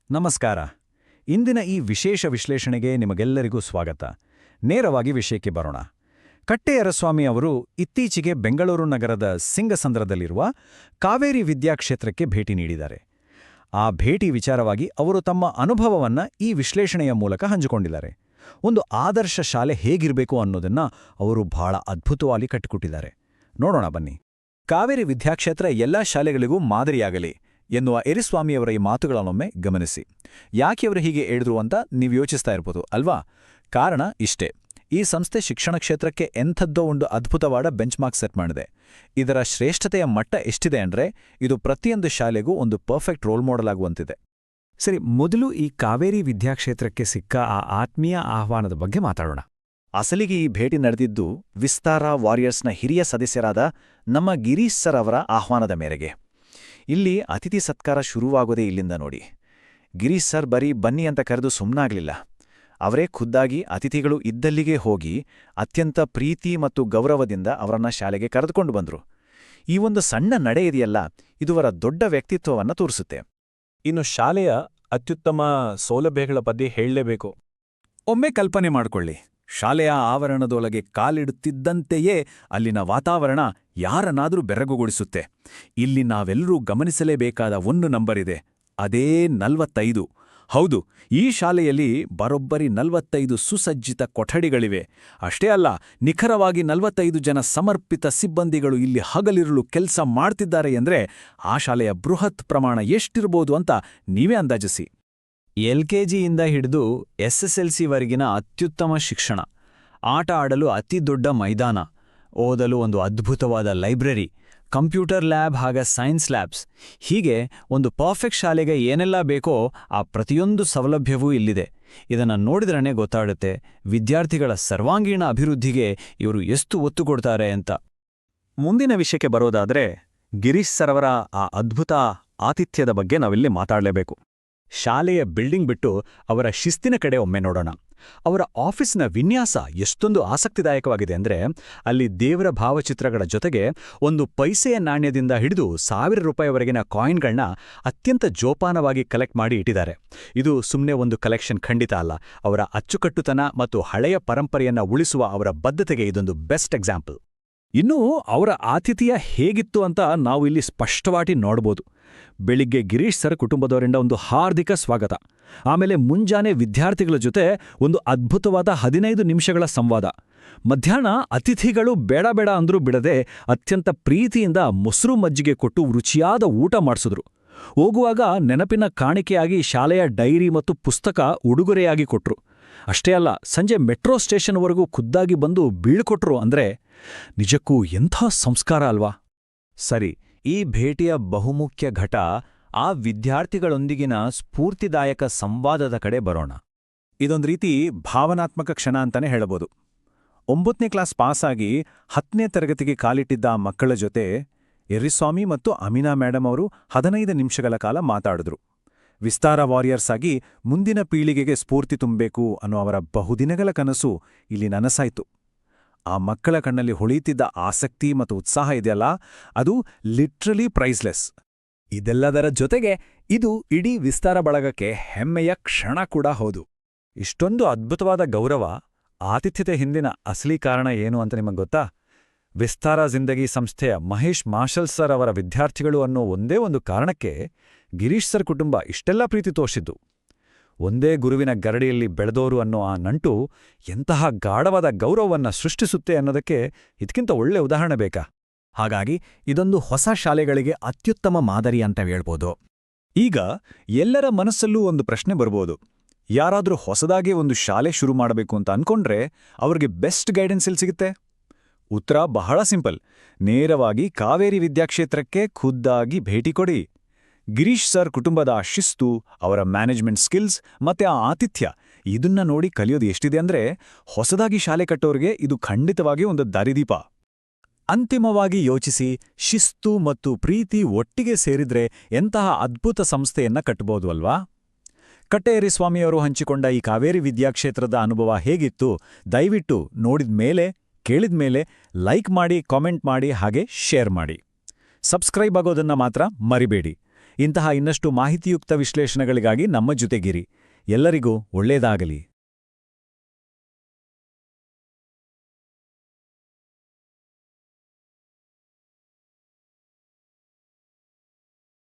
ನಮಸ್ಕಾರ. ಇಂದಿನ ಈ ವಿಶೇಷ ವಿಶ್ಲೇಷಣೆಗೆ ನಿಮಗೆಲ್ಲರಿಗೂ ಸ್ವಾಗತ. ನೇರವಾಗಿ ವಿಷಯಕ್ಕೆ ಬರೋಣ. ಕಟ್ಟೆಯರಸ್ವಾಮಿ ಅವರು ಇತ್ತೀಚೆಗೆ ಬೆಂಗಳೂರು ನಗರದ ಸಿಂಗಸಂದ್ರದಲ್ಲಿರುವ ಕಾವೇರಿ ವಿದ್ಯಾಕ್ಷೇತ್ರಕ್ಕೆ ಭೇಟಿ ನೀಡಿದ್ದಾರೆ. ಆ ಭೇಟಿ ವಿಚಾರವಾಗಿ ಅವರು ತಮ್ಮ ಅನುಭವವನ್ನ ಈ ವಿಶ್ಲೇಷಣೆಯ ಮೂಲಕ ಹಂಚಿಕೊಂಡಿದ್ದಾರೆ. ಒಂದು ಆದರ್ಶ ಶಾಲೆ ಹೇಗಿರಬೇಕು ಅನ್ನೋದನ್ನ ಅವರು ಬಹಳ ಅದ್ಭುತವಾಗಿ ಕಟ್ಟಿಕೊಟ್ಟಿದ್ದಾರೆ. ನೋಡೋಣ ಬನ್ನಿ. ಕಾವೇರಿ ವಿದ್ಯಾಕ್ಷೇತ್ರ ಎಲ್ಲಾ ಶಾಲೆಗಳಿಗೂ ಮಾದರಿಯಾಗಲಿ ಎನ್ನುವ ಎರಿಸ್ವಾಮಿಯವರ ಈ ಮಾತುಗಳನ್ನೊಮ್ಮೆ ಗಮನಿಸಿ. ಯಾಕೆ ಅವರು ಹೀಗೆ ಹೇಳಿದ್ರು ಅಂತ ನೀವು ಯೋಚಿಸ್ತಾ ಇರ್ಬೋದು ಅಲ್ವಾ? ಕಾರಣ ಇಷ್ಟೇ. ಈ ಸಂಸ್ಥೆ ಶಿಕ್ಷಣ ಕ್ಷೇತ್ರಕ್ಕೆ ಎಂಥದ್ದೋ ಒಂದು ಅದ್ಭುತವಾದ ಬೆಂಚ್ಮಾರ್ಕ್ ಸೆಟ್ ಮಾಡಿದೆ. ಇದರ ಶ್ರೇಷ್ಠತೆಯ ಮಟ್ಟ ಎಷ್ಟಿದೆ ಅಂದ್ರೆ ಇದು ಪ್ರತಿಯೊಂದು ಶಾಲೆಗೂ ಒಂದು ಪರ್ಫೆಕ್ಟ್ ರೋಲ್ ಮಾಡೆಲ್ ಆಗುವಂತಿದೆ. ಸರಿ, ಮೊದಲು ಈ ಕಾವೇರಿ ವಿದ್ಯಾಕ್ಷೇತ್ರಕ್ಕೆ ಸಿಕ್ಕ ಆ ಆತ್ಮೀಯ ಆಹ್ವಾನದ ಬಗ್ಗೆ ಮಾತಾಡೋಣ. ಅಸಲಿಗೆ ಈ ಭೇಟಿ ನಡೆದಿದ್ದು ವಿಸ್ತಾರ ವಾರಿಯರ್ಸ್ನ ಹಿರಿಯ ಸದಸ್ಯರಾದ ನಮ್ಮ ಗಿರೀಶ್ ಸರ್ ಅವರ ಆಹ್ವಾನದ ಮೇರೆಗೆ. ಇಲ್ಲಿ ಅತಿಥಿ ಸತ್ಕಾರ ಶುರುವಾಗೋದೇ ಇಲ್ಲಿಂದ ನೋಡಿ. ಗಿರೀಶ್ ಸರ್ ಬರೀ ಬನ್ನಿ ಅಂತ ಕರೆದು ಸುಮ್ಮನಾಗ್ಲಿಲ್ಲ. ಅವರೇ ಖುದ್ದಾಗಿ ಅತಿಥಿಗಳು ಇದ್ದಲ್ಲಿಗೆ ಹೋಗಿ ಅತ್ಯಂತ ಪ್ರೀತಿ ಮತ್ತು ಗೌರವದಿಂದ ಅವರನ್ನ ಶಾಲೆಗೆ ಕರೆದುಕೊಂಡು ಬಂದ್ರು. ಈ ಒಂದು ಸಣ್ಣ ನಡೆ ಇದೆಯಲ್ಲ, ಇದುವರ ದೊಡ್ಡ ವ್ಯಕ್ತಿತ್ವವನ್ನು ತೋರಿಸುತ್ತೆ. ಇನ್ನು ಶಾಲೆಯ ಅತ್ಯುತ್ತಮ ಸೌಲಭ್ಯಗಳ ಬಗ್ಗೆ ಹೇಳಲೇಬೇಕು. ಒಮ್ಮೆ ಕಲ್ಪನೆ ಮಾಡಿಕೊಳ್ಳಿ. ಶಾಲೆಯ ಆವರಣದೊಳಗೆ ಕಾಲಿಡುತ್ತಿದ್ದಂತೆಯೇ ಅಲ್ಲಿನ ವಾತಾವರಣ ಯಾರನ್ನಾದರೂ ಬೆರಗುಗೊಳಿಸುತ್ತೆ. ಇಲ್ಲಿ ನಾವೆಲ್ಲರೂ ಗಮನಿಸಲೇಬೇಕಾದ ಒಂದು ನಂಬರ್ ಇದೆ, ಅದೇ 45. ಹೌದು, ಈ ಶಾಲೆಯಲ್ಲಿ ಬರೋಬ್ಬರಿ 45 ಸುಸಜ್ಜಿತ ಕೊಠಡಿಗಳಿವೆ. ಅಷ್ಟೇ ಅಲ್ಲ, ನಿಖರವಾಗಿ 45 ಜನ ಸಮರ್ಪಿತ ಸಿಬ್ಬಂದಿಗಳು ಇಲ್ಲಿ ಹಗಲಿರುಳು ಕೆಲಸ ಮಾಡ್ತಿದ್ದಾರೆ ಎಂದ್ರೆ ಆ ಶಾಲೆಯ ಬೃಹತ್ ಪ್ರಮಾಣ ಎಷ್ಟಿರ್ಬೋದು ಅಂತ ನೀವೇ ಅಂದಾಜಿಸಿ. LKGಯಿಂದ ಹಿಡಿದು SSLCವರೆಗಿನ ಅತ್ಯುತ್ತಮ ಶಿಕ್ಷಣ, ಆಟ ಆಡಲು ಅತಿ ದೊಡ್ಡ ಮೈದಾನ, ಓದಲು ಒಂದು ಅದ್ಭುತವಾದ ಲೈಬ್ರರಿ, ಕಂಪ್ಯೂಟರ್ ಲ್ಯಾಬ್ ಹಾಗ ಸೈನ್ಸ್ ಲ್ಯಾಬ್ಸ್, ಹೀಗೆ ಒಂದು ಪರ್ಫೆಕ್ಟ್ ಶಾಲೆಗೆ ಏನೆಲ್ಲ ಬೇಕೋ ಆ ಪ್ರತಿಯೊಂದು ಸೌಲಭ್ಯವೂ ಇಲ್ಲಿದೆ. ಇದನ್ನು ನೋಡಿದ್ರೇ ಗೊತ್ತಾಗುತ್ತೆ ವಿದ್ಯಾರ್ಥಿಗಳ ಸರ್ವಾಂಗೀಣ ಅಭಿವೃದ್ಧಿಗೆ ಇವರು ಎಷ್ಟು ಒತ್ತು ಕೊಡ್ತಾರೆ ಅಂತ. ಮುಂದಿನ ವಿಷಯಕ್ಕೆ ಬರೋದಾದ್ರೆ ಗಿರೀಶ್ ಸರ್ವರ ಆ ಅದ್ಭುತ ಆತಿಥ್ಯದ ಬಗ್ಗೆ ನಾವಿಲ್ಲಿ ಮಾತಾಡಲೇಬೇಕು. ಶಾಲೆಯ ಬಿಲ್ಡಿಂಗ್ ಬಿಟ್ಟು ಅವರ ಶಿಸ್ತಿನ ಕಡೆ ಒಮ್ಮೆ ನೋಡೋಣ. ಅವರ ಆಫೀಸ್ನ ವಿನ್ಯಾಸ ಎಷ್ಟೊಂದು ಆಸಕ್ತಿದಾಯಕವಾಗಿದೆ ಅಂದ್ರೆ, ಅಲ್ಲಿ ದೇವರ ಭಾವಚಿತ್ರಗಳ ಜೊತೆಗೆ ಒಂದು ಪೈಸೆಯ ನಾಣ್ಯದಿಂದ ಹಿಡಿದು 1000 ರೂಪಾಯಿವರೆಗಿನ ಕಾಯಿನ್ಗಳನ್ನ ಅತ್ಯಂತ ಜೋಪಾನವಾಗಿ ಕಲೆಕ್ಟ್ ಮಾಡಿ ಇಟ್ಟಿದ್ದಾರೆ. ಇದು ಸುಮ್ಮನೆ ಒಂದು ಕಲೆಕ್ಷನ್ ಖಂಡಿತ ಅಲ್ಲ, ಅವರ ಅಚ್ಚುಕಟ್ಟುತನ ಮತ್ತು ಹಳೆಯ ಪರಂಪರೆಯನ್ನ ಉಳಿಸುವ ಅವರ ಬದ್ಧತೆಗೆ ಇದೊಂದು ಬೆಸ್ಟ್ ಎಕ್ಸಾಂಪಲ್. ಇನ್ನು ಅವರ ಆತಿಥ್ಯ ಹೇಗಿತ್ತು ಅಂತ ನಾವು ಇಲ್ಲಿ ಸ್ಪಷ್ಟವಾಗಿ ನೋಡ್ಬೋದು. ಬೆಳಿಗ್ಗೆ ಗಿರೀಶ್ ಸರ್ ಕುಟುಂಬದವರಿಂದ ಒಂದು ಹಾರ್ದಿಕ ಸ್ವಾಗತ, ಆಮೇಲೆ ಮುಂಜಾನೆ ವಿದ್ಯಾರ್ಥಿಗಳ ಜೊತೆ ಒಂದು ಅದ್ಭುತವಾದ 15 ನಿಮಿಷಗಳ ಸಂವಾದ, ಮಧ್ಯಾಹ್ನ ಅತಿಥಿಗಳು ಬೇಡ ಅಂದ್ರೂ ಬಿಡದೆ ಅತ್ಯಂತ ಪ್ರೀತಿಯಿಂದ ಮೊಸರು ಮಜ್ಜಿಗೆ ಕೊಟ್ಟು ರುಚಿಯಾದ ಊಟ ಮಾಡಿಸಿದ್ರು. ಹೋಗುವಾಗ ನೆನಪಿನ ಕಾಣಿಕೆಯಾಗಿ ಶಾಲೆಯ ಡೈರಿ ಮತ್ತು ಪುಸ್ತಕ ಉಡುಗೊರೆಯಾಗಿ ಕೊಟ್ರು. ಅಷ್ಟೇ ಅಲ್ಲ, ಸಂಜೆ ಮೆಟ್ರೋ ಸ್ಟೇಷನ್ವರೆಗೂ ಖುದ್ದಾಗಿ ಬಂದು ಬೀಳ್ಕೊಟ್ರು. ಅಂದ್ರೆ ನಿಜಕ್ಕೂ ಎಂಥ ಸಂಸ್ಕಾರ ಅಲ್ವಾ? ಸರಿ, ಈ ಭೇಟಿಯ ಬಹುಮುಖ್ಯ ಘಟ ಆ ವಿದ್ಯಾರ್ಥಿಗಳೊಂದಿಗಿನ ಸ್ಫೂರ್ತಿದಾಯಕ ಸಂವಾದದ ಕಡೆ ಬರೋಣ. ಇದೊಂದು ರೀತಿ ಭಾವನಾತ್ಮಕ ಕ್ಷಣ ಅಂತಾನೆ ಹೇಳಬಹುದು. 9ನೇ ಕ್ಲಾಸ್ ಪಾಸಾಗಿ 10ನೇ ತರಗತಿಗೆ ಕಾಲಿಟ್ಟಿದ್ದ ಆ ಮಕ್ಕಳ ಜೊತೆ ಎರಿಸ್ವಾಮಿ ಮತ್ತು ಅಮೀನಾ ಮೇಡಮ್ ಅವರು 15 ನಿಮಿಷಗಳ ಕಾಲ ಮಾತಾಡಿದ್ರು. ವಿಸ್ತಾರ ವಾರಿಯರ್ಸ್ ಆಗಿ ಮುಂದಿನ ಪೀಳಿಗೆಗೆ ಸ್ಫೂರ್ತಿ ತುಂಬಬೇಕು ಅನ್ನೋ ಅವರ ಬಹುದಿನಗಳ ಕನಸು ಇಲ್ಲಿ ನನಸಾಯ್ತು. ಆ ಮಕ್ಕಳ ಕಣ್ಣಲ್ಲಿ ಹೊಳೆಯುತ್ತಿದ್ದ ಆಸಕ್ತಿ ಮತ್ತು ಉತ್ಸಾಹ ಇದೆಯಲ್ಲ, ಅದು ಲಿಟ್ರಲಿ ಪ್ರೈಸ್ಲೆಸ್. ಇದೆಲ್ಲದರ ಜೊತೆಗೆ ಇದು ಇಡೀ ವಿಸ್ತಾರ ಬಳಗಕ್ಕೆ ಹೆಮ್ಮೆಯ ಕ್ಷಣ ಕೂಡ ಹೌದು. ಇಷ್ಟೊಂದು ಅದ್ಭುತವಾದ ಗೌರವ, ಆತಿಥ್ಯತೆ ಹಿಂದಿನ ಅಸಲಿ ಕಾರಣ ಏನು ಅಂತ ನಿಮಗೆ ಗೊತ್ತಾ? ವಿಸ್ತಾರ ಜಿಂದಗಿ ಸಂಸ್ಥೆಯ ಮಹೇಶ್ ಮಾರ್ಷಲ್ ಸರ್ ಅವರ ವಿದ್ಯಾರ್ಥಿಗಳು ಅನ್ನೋ ಒಂದೇ ಒಂದು ಕಾರಣಕ್ಕೆ ಗಿರೀಶ್ ಸರ್ ಕುಟುಂಬ ಇಷ್ಟೆಲ್ಲ ಪ್ರೀತಿ ತೋರಿಸಿದ್ದು. ಒಂದೇ ಗುರುವಿನ ಗರಡಿಯಲ್ಲಿ ಬೆಳೆದೋರು ಅನ್ನೋ ಆ ನಂಟು ಎಂತಹ ಗಾಢವಾದ ಗೌರವವನ್ನ ಸೃಷ್ಟಿಸುತ್ತೆ ಅನ್ನೋದಕ್ಕೆ ಇದಕ್ಕಿಂತ ಒಳ್ಳೆ ಉದಾಹರಣೆ ಬೇಕಾ? ಹಾಗಾಗಿ ಇದೊಂದು ಹೊಸ ಶಾಲೆಗಳಿಗೆ ಅತ್ಯುತ್ತಮ ಮಾದರಿ ಅಂತ ಹೇಳ್ಬೋದು. ಈಗ ಎಲ್ಲರ ಮನಸ್ಸಲ್ಲೂ ಒಂದು ಪ್ರಶ್ನೆ ಬರ್ಬೋದು. ಯಾರಾದ್ರೂ ಹೊಸದಾಗಿ ಒಂದು ಶಾಲೆ ಶುರು ಮಾಡಬೇಕು ಅಂತ ಅನ್ಕೊಂಡ್ರೆ ಅವ್ರಿಗೆ ಬೆಸ್ಟ್ ಗೈಡೆನ್ಸ್ ಎಲ್ಲಿ ಸಿಗುತ್ತೆ? ಉತ್ತರ ಬಹಳ ಸಿಂಪಲ್. ನೇರವಾಗಿ ಕಾವೇರಿ ವಿದ್ಯಾಕ್ಷೇತ್ರಕ್ಕೆ ಖುದ್ದಾಗಿ ಭೇಟಿ ಕೊಡಿ. ಗಿರೀಶ್ ಸರ್ ಕುಟುಂಬದ ಆ ಶಿಸ್ತು, ಅವರ ಮ್ಯಾನೇಜ್ಮೆಂಟ್ ಸ್ಕಿಲ್ಸ್ ಮತ್ತೆ ಆ ಆತಿಥ್ಯ, ಇದನ್ನ ನೋಡಿ ಕಲಿಯೋದು ಎಷ್ಟಿದೆ ಅಂದ್ರೆ ಹೊಸದಾಗಿ ಶಾಲೆ ಕಟ್ಟೋರಿಗೆ ಇದು ಖಂಡಿತವಾಗಿ ಒಂದು ದಾರಿದೀಪ. ಅಂತಿಮವಾಗಿ ಯೋಚಿಸಿ, ಶಿಸ್ತು ಮತ್ತು ಪ್ರೀತಿ ಒಟ್ಟಿಗೆ ಸೇರಿದ್ರೆ ಎಂತಹ ಅದ್ಭುತ ಸಂಸ್ಥೆಯನ್ನ ಕಟ್ಟಬಹುದು ಅಲ್ವಾ? ಕಟ್ಟೆಯರಿಸ್ವಾಮಿಯವರು ಹಂಚಿಕೊಂಡ ಈ ಕಾವೇರಿ ವಿದ್ಯಾಕ್ಷೇತ್ರದ ಅನುಭವ ಹೇಗಿತ್ತು? ದಯವಿಟ್ಟು ನೋಡಿದ್ಮೇಲೆ ಕೇಳಿದ್ಮೇಲೆ ಲೈಕ್ ಮಾಡಿ, ಕಾಮೆಂಟ್ ಮಾಡಿ, ಹಾಗೆ ಶೇರ್ ಮಾಡಿ. ಸಬ್ಸ್ಕ್ರೈಬ್ ಆಗೋದನ್ನ ಮಾತ್ರ ಮರಿಬೇಡಿ. ಇಂತಹ ಇನ್ನಷ್ಟು ಮಾಹಿತಿಯುಕ್ತ ವಿಶ್ಲೇಷಣೆಗಳಿಗಾಗಿ ನಮ್ಮ ಜೊತೆಗಿರಿ. ಎಲ್ಲರಿಗೂ ಒಳ್ಳೆಯದಾಗಲಿ.